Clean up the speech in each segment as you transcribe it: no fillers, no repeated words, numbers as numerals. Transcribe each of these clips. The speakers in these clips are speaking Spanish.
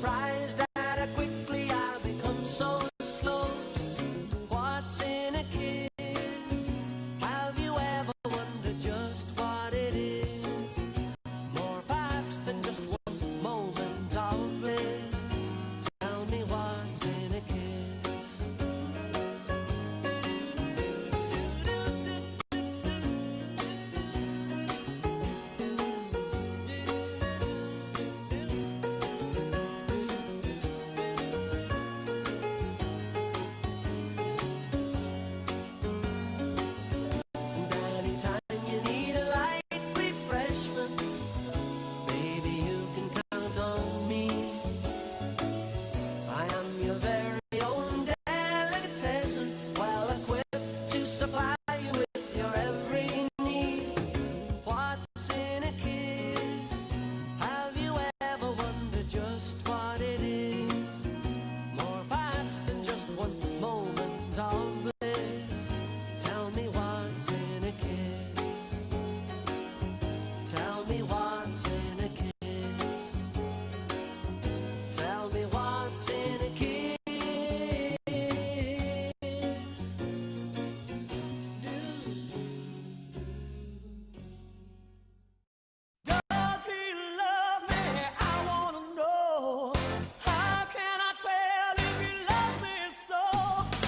surprised at how quickly I become so slow. What's in a kiss? Have you ever wondered just what it is? More perhaps than just one moment of bliss. Tell me what's in a kiss. And anytime you need a light refreshment, baby, you can count on me. I am your very own delicatessen, well equipped to supply you with your every need. What's in a kiss? Have you ever wondered just what it is? More perhaps than just one moment of bliss. Tell me what's in a kiss. Tell me what's in a kiss. Tell me what's in a kiss. Does he love me? I wanna know. How can I tell if he loves me so?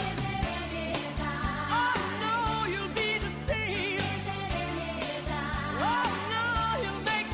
Is it in his eyes? Oh no, you'll be deceived. Is it in his eyes? Oh no, you'll make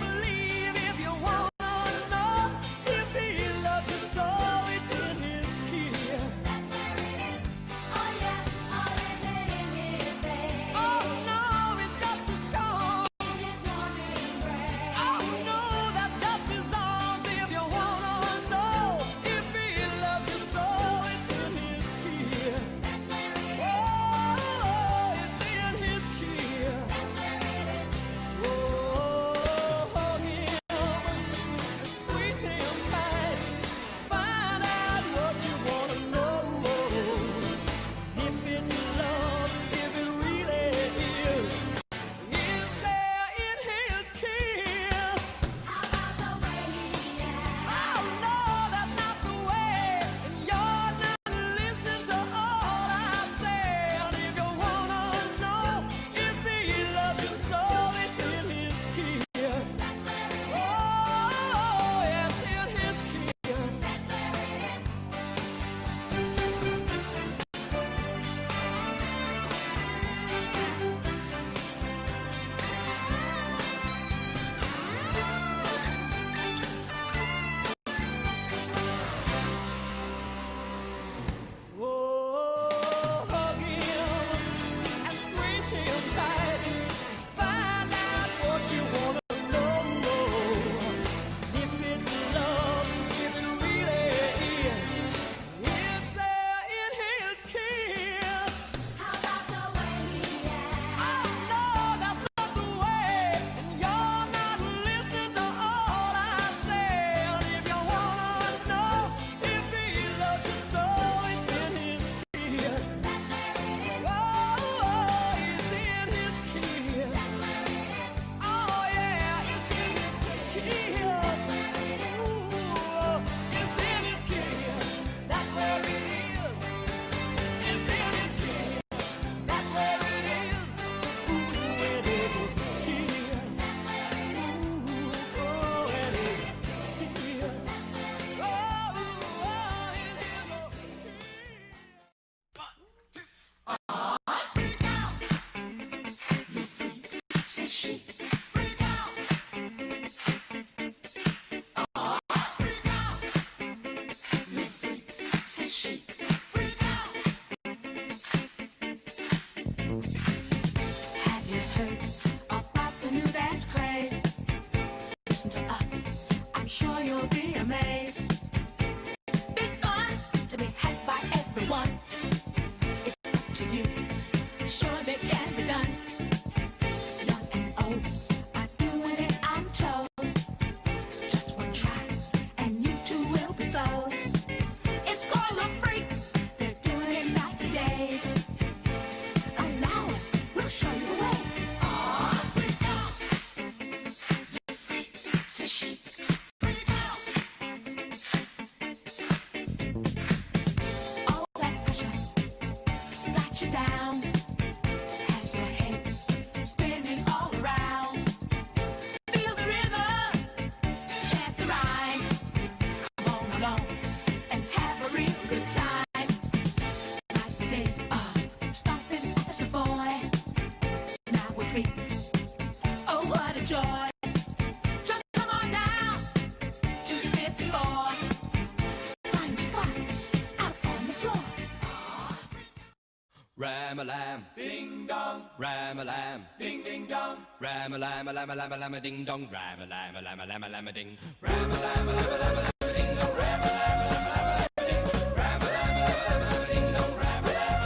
Ram-a-lam, ding dong. Ram-a-lam, ding ding dong. Ram-a-lam, lam-a-lam, ding dong. Ram-a-lam, lam-a-lam, ding. Ram-a-lam, lam-a-lam, ding dong. Ram-a-lam, lam-a-lam, ding. Ram-a-lam, lam-a-lam, ding dong. Ram-a-lam,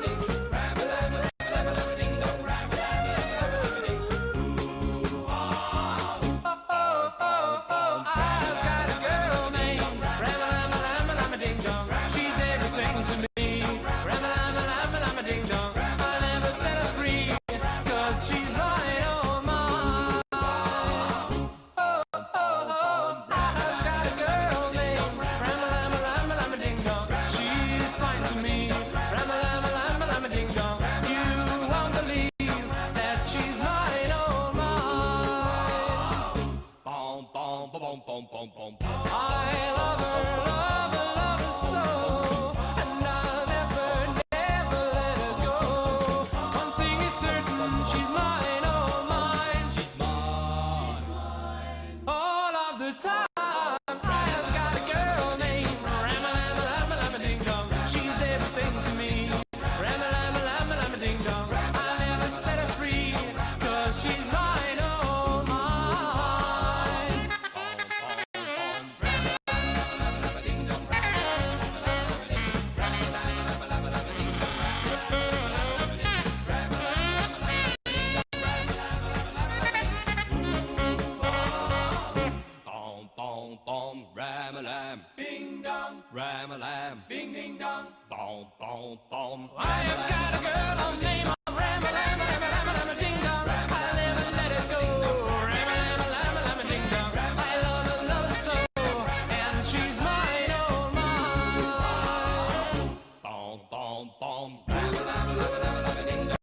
ding. Ram-a-lam, ding dong. Ram-a-lam, ding. Ooh, ah, oh, oh, oh, I've got a girl named Ram-a-lam, ding dong. She's everything to me. Ram-a-lam, ding dong. I'll never set her free, 'cause she's mine, oh mine. Oh, oh, oh, I've got a girl named Ram-a-lam, ding dong. She's fine to me. Ram-a-lam, ding dong. You won't believe that she's mine, oh mine. Bom, bom, bom, bom, bom, bom, bom. I love her, love her, love her so, and I'll never, never let her go. One thing is certain, she's mine, oh mine. She's mine. All of the time, I've got a girl named Ram-a-lam, ding dong. She's everything to me. Ram-a-lam, ding dong. I'll never set her free, 'cause she's mine, oh mine. Bom, bom, bom, ram-a-lam, ding dong, ram-a-lam, ding ding dong, bom, bom, bom. I've got a girl named Ram-a-lam, ding dong. I'll never let it go. Ram-a-lam, ding dong. I love her so, and she's mine, oh mine. Bom, bom, bom, ram-a-lam, ding dong.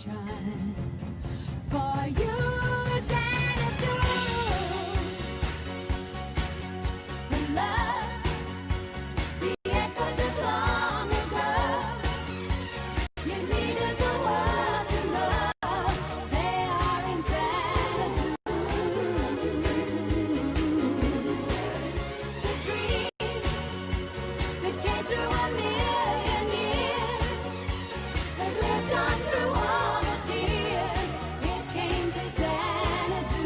sunshine for you, Xanadu. The love, the echoes of long ago. You needed the world to know they are in Xanadu. The dream that came through a million years, that lived on through all the tears, it came to Xanadu.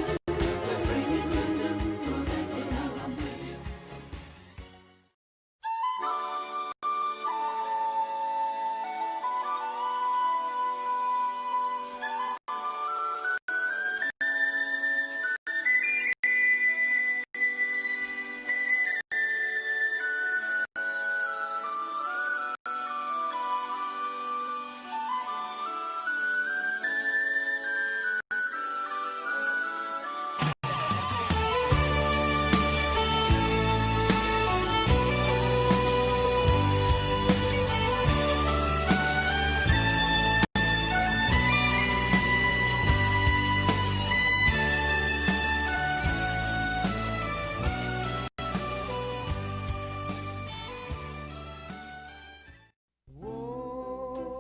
Oh,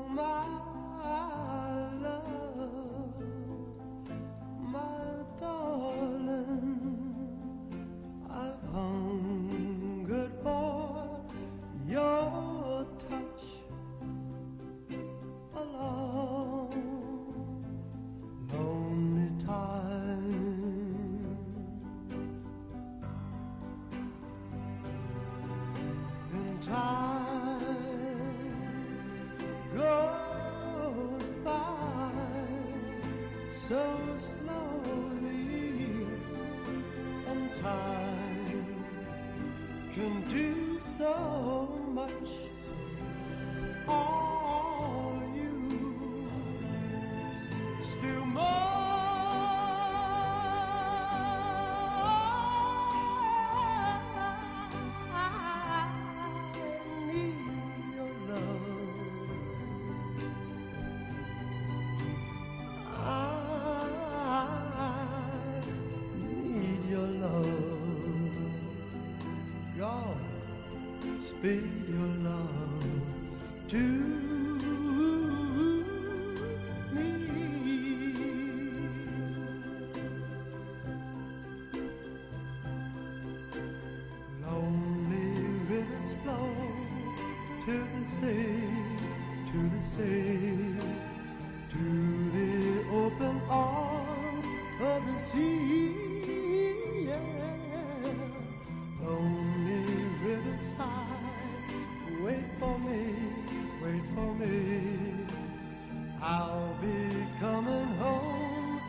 my love, my darling, I've hungered for your touch a long, lonely time. And time goes by so slowly, and time can do so much. All you still need your love. I need your love. God, speed your love to me. Lonely rivers flow to the sea, to the sea, to the open arms of the sea. Yeah. Lonely riverside, wait for me, wait for me. I'll be coming home,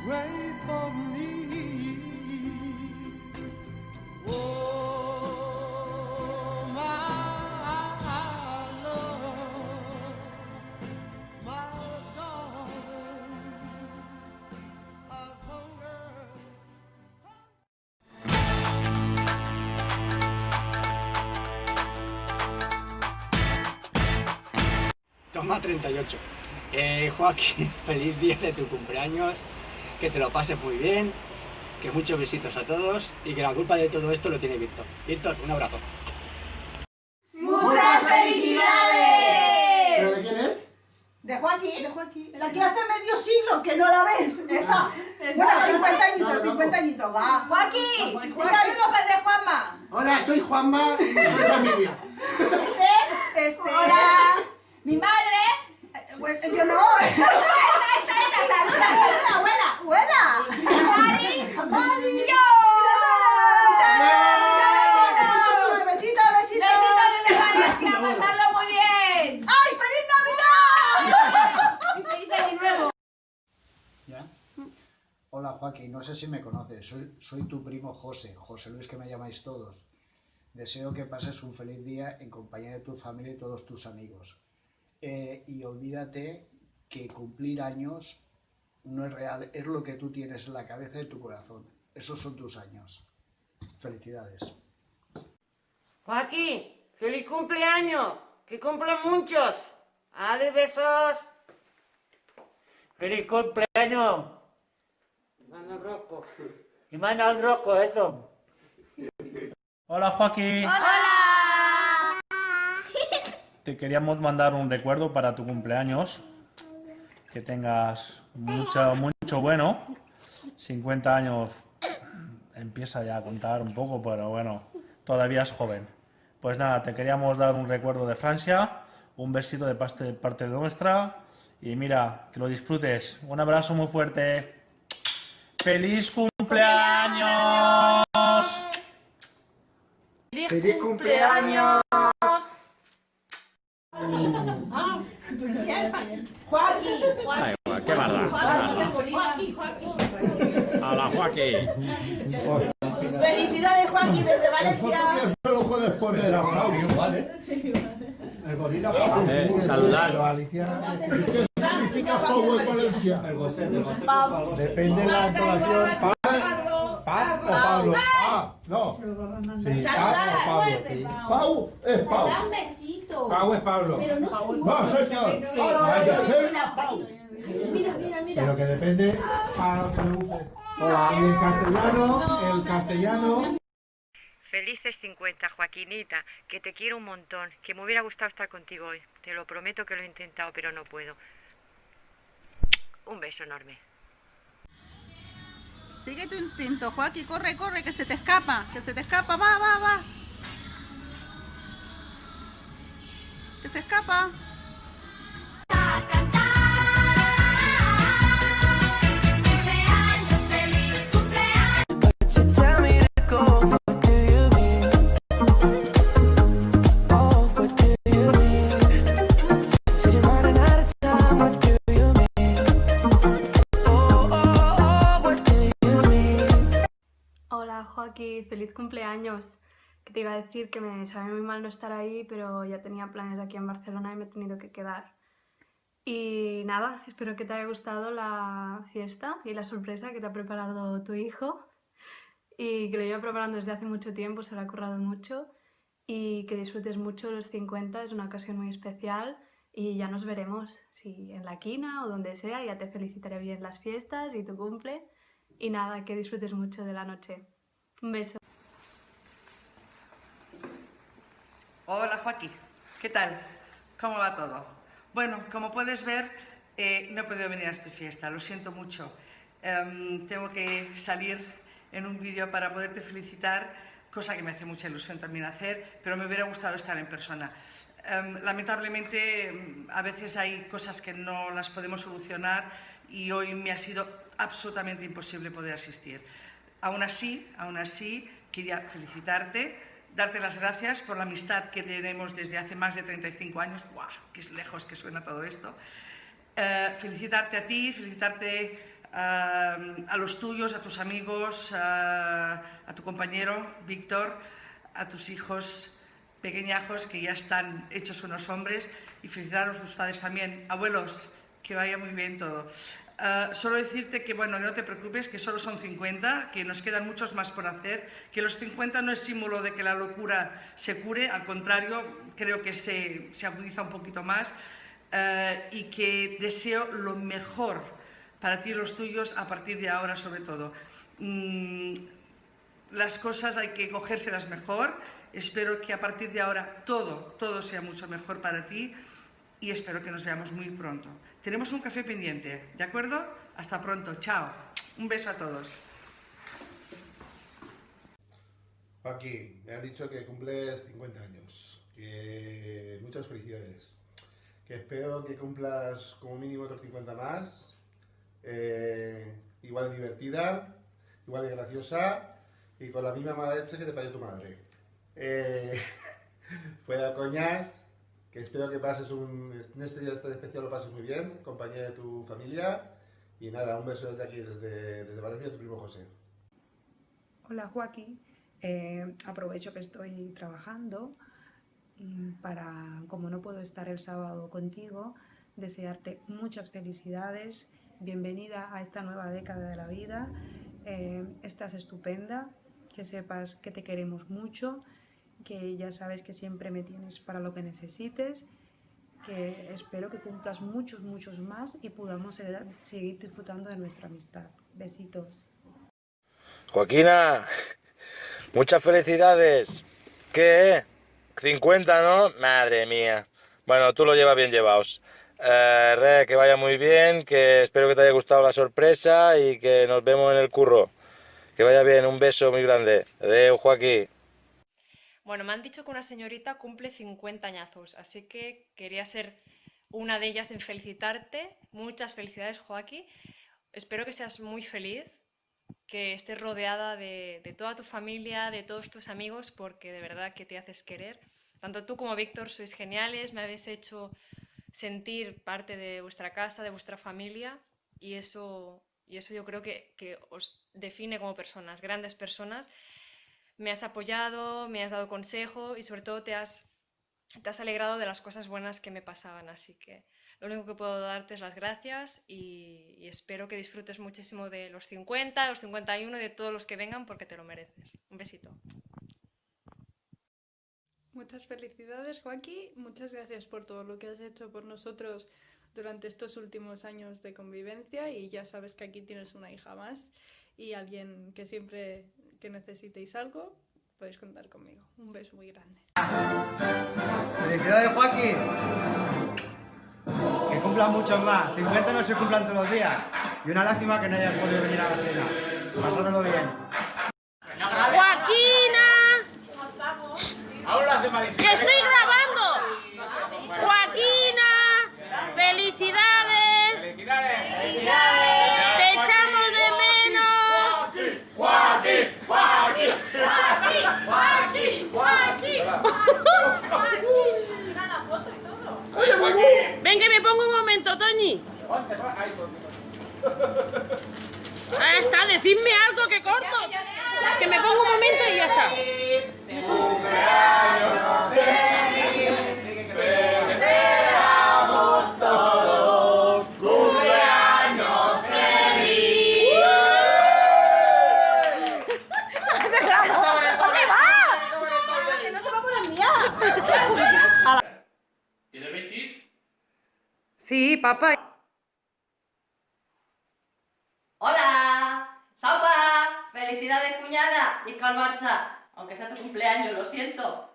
wait for me. Oh, my love, my darling, I've hungered. Toma 38. Joaquín, feliz día de tu cumpleaños, que te lo pases muy bien, que muchos besitos a todos y que la culpa de todo esto lo tiene Víctor. Víctor, un abrazo. ¡Muchas felicidades! ¿Pero de quién es? De Joaquín. La que hace medio siglo que no la ves. Esa. Bueno, 50 añitos, 50 añitos. Va. Joaquín, un saludo para el de Juanma. Hola, soy Juanma y soy familia. Hola. Mi madre. Yo no. Esta, saluda, abuela. Mari. Yo. Besito. A pasarlo muy bien. ¡Ay, feliz Navidad! Y feliz año nuevo. ¿Ya? Hola Joaquín, no sé si me conoces, soy tu primo José Luis, que me llamáis todos. Deseo que pases un feliz día en compañía de tu familia y todos tus amigos. Y olvídate que cumplir años no es real, es lo que tú tienes en la cabeza y tu corazón. Esos son tus años. Felicidades. Joaquín, feliz cumpleaños, que cumplan muchos. Dale besos. ¡Feliz cumpleaños! Y manda un rosco, eso. Hola Joaquín. ¡Hola! Te queríamos mandar un recuerdo para tu cumpleaños. Que tengas mucho bueno. 50 años empieza ya a contar un poco, pero bueno, todavía es joven. Pues nada, te queríamos dar un recuerdo de Francia, un besito de parte nuestra y mira, que lo disfrutes. Un abrazo muy fuerte. ¡Feliz cumpleaños! ¡Feliz cumpleaños! Joaquín. Da igual, qué barda. Hola, Joaquín. Felicidades, Joaquín, desde Valencia. Eso lo puedes poner a Claudio, ¿vale? El gorila Saludar. Alicia. ¿Qué significa Pau en Valencia? Depende de la entonación. ¿Paz o Pablo? Ah, no. Sí, Paz o Pablo. Pau es Pau. Da un besito. Pau es Pablo. Pero no se No, señor. Vaya, es Pau. Pero que depende para lo que le use. Hola, y el castellano. Felices 50, Joaquinita, que te quiero un montón, que me hubiera gustado estar contigo hoy. Te lo prometo que lo he intentado, pero no puedo. Un beso enorme. Sigue tu instinto, Joaquín, corre, corre, que se te escapa, va. Que se escapa. You tell me to go, what do you mean? Oh, what do you mean? Said you're running out of time, what do you mean? Oh, what do you mean? Hola Joaquín, feliz cumpleaños. Que te iba a decir que me sabe muy mal no estar ahí, pero ya tenía planes aquí en Barcelona y me he tenido que quedar. Y nada, espero que te haya gustado la fiesta y la sorpresa que te ha preparado tu hijo y que lo lleva preparando desde hace mucho tiempo, se lo ha currado mucho y que disfrutes mucho los 50, es una ocasión muy especial y ya nos veremos, si en la quina o donde sea, ya te felicitaré bien las fiestas y tu cumple y nada, que disfrutes mucho de la noche. Un beso. Hola Joaquín, ¿qué tal? ¿Cómo va todo? Bueno, como puedes ver, no he podido venir a esta fiesta, lo siento mucho. Tengo que salir en un vídeo para poderte felicitar, cosa que me hace mucha ilusión también hacer, pero me hubiera gustado estar en persona. Lamentablemente, a veces hay cosas que no las podemos solucionar y hoy me ha sido absolutamente imposible poder asistir. Aún así, quería felicitarte, darte las gracias por la amistad que tenemos desde hace más de 35 años. ¡Guau! ¡Qué lejos que suena todo esto! Felicitarte a ti, felicitarte a los tuyos, a tus amigos, a tu compañero Víctor, a tus hijos pequeñajos que ya están hechos unos hombres y felicitaros a ustedes también. Abuelos, que vaya muy bien todo. Solo decirte que, bueno, no te preocupes, que solo son 50, que nos quedan muchos más por hacer, que los 50 no es símbolo de que la locura se cure, al contrario, creo que se agudiza un poquito más y que deseo lo mejor para ti y los tuyos a partir de ahora, sobre todo. Las cosas hay que cogérselas mejor, espero que a partir de ahora todo sea mucho mejor para ti y espero que nos veamos muy pronto. Tenemos un café pendiente, ¿de acuerdo? Hasta pronto, chao. Un beso a todos. Joaquín, me han dicho que cumples 50 años, que muchas felicidades, que espero que cumplas como mínimo otros 50 más, igual de divertida, igual de graciosa y con la misma mala leche que te parió tu madre. Fuera coñas, que espero que pases en este día tan especial lo pases muy bien, en compañía de tu familia y nada, un beso desde aquí, desde Valencia, tu primo José. Hola Joaquín, aprovecho que estoy trabajando para, como no puedo estar el sábado contigo, desearte muchas felicidades, bienvenida a esta nueva década de la vida, estás estupenda, que sepas que te queremos mucho, que ya sabes que siempre me tienes para lo que necesites, que espero que cumplas muchos, muchos más y podamos seguir disfrutando de nuestra amistad. Besitos. Joaquina, muchas felicidades. ¿Qué? 50, ¿no? Madre mía. Bueno, tú lo llevas bien llevados. Que vaya muy bien, que espero que te haya gustado la sorpresa y que nos vemos en el curro. Que vaya bien, un beso muy grande. Adeu, Joaquín. Bueno, me han dicho que una señorita cumple 50 añazos, así que quería ser una de ellas en felicitarte. Muchas felicidades, Joaquín. Espero que seas muy feliz, que estés rodeada de toda tu familia, de todos tus amigos, porque de verdad que te haces querer. Tanto tú como Víctor sois geniales, me habéis hecho sentir parte de vuestra casa, de vuestra familia, y eso yo creo que os define como personas, grandes personas. Me has apoyado, me has dado consejo y sobre todo te has alegrado de las cosas buenas que me pasaban, así que lo único que puedo darte es las gracias y espero que disfrutes muchísimo de los 50, los 51 y de todos los que vengan porque te lo mereces. Un besito. Muchas felicidades, Joaquín. Muchas gracias por todo lo que has hecho por nosotros durante estos últimos años de convivencia y ya sabes que aquí tienes una hija más y alguien que siempre que necesitéis algo podéis contar conmigo. Un beso muy grande. ¡Felicidades, Joaquín! Que cumplan muchos más. 50 no se cumplan todos los días. Y una lástima que no hayas podido venir a la cena. Pasárnoslo bien. ¡Joaquina! ¡Que estoy grabando! ¡Joaquina! ¡Felicidades! ¡Te echamos de menos! ¡Joaquín! ¡Joaquín! ¡Joaquín! ¡Joaquín! ¡Joaquín! Ven que me pongo un momento, Toñi. Ahí está, decidme algo que corto. Que me pongo un momento y ya está. ¡Deseamos todos cumpleaños feliz! ¿Dónde va? ¡Que no se va a poder mirar! ¿Tiene bicis? Sí, papá. ¡Hola! ¡Saupa! ¡Felicidades, cuñada! ¡Y al Barça! Aunque sea tu cumpleaños, lo siento.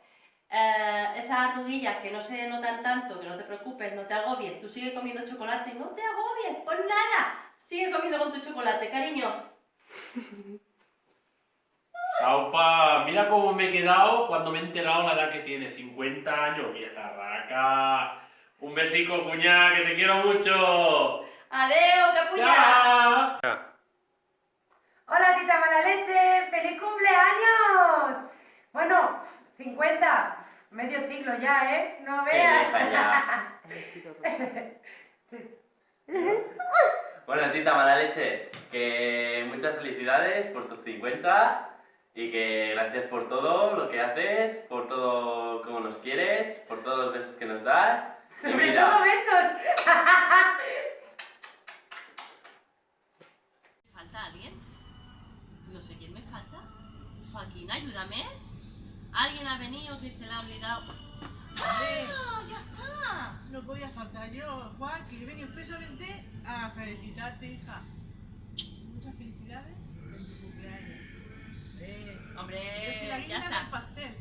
Esas arruguillas que no se notan tanto, que no te preocupes, no te agobies. Tú sigue comiendo chocolate, no te agobies, por nada. Sigue comiendo con tu chocolate, cariño. Saupa, mira cómo me he quedado cuando me he enterado la edad que tiene. 50 años, vieja raca. Un besico, cuñada, que te quiero mucho. ¡Adeu, capulla! Hola, tita mala leche, ¡feliz cumpleaños! Bueno, 50, medio siglo ya, ¿eh? No veas. Bueno, tita mala leche, que muchas felicidades por tus 50 y que gracias por todo lo que haces, por todo como nos quieres, por todos los besos que nos das. Sobre todo besos. ¿Falta alguien? No sé quién me falta. Joaquín, ayúdame. ¿Alguien ha venido que se le ha olvidado? ¡Ah! ¡Ya está! No podía faltar yo, Joaquín. He venido expresamente a felicitarte, hija. Muchas felicidades en tu cumpleaños. Hombre, yo soy la guinda del pastel.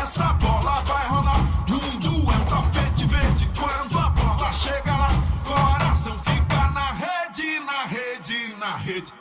Essa bola vai rolar, mundo é tapete verde. Quando a bola chega lá, coração fica na rede, na rede, na rede.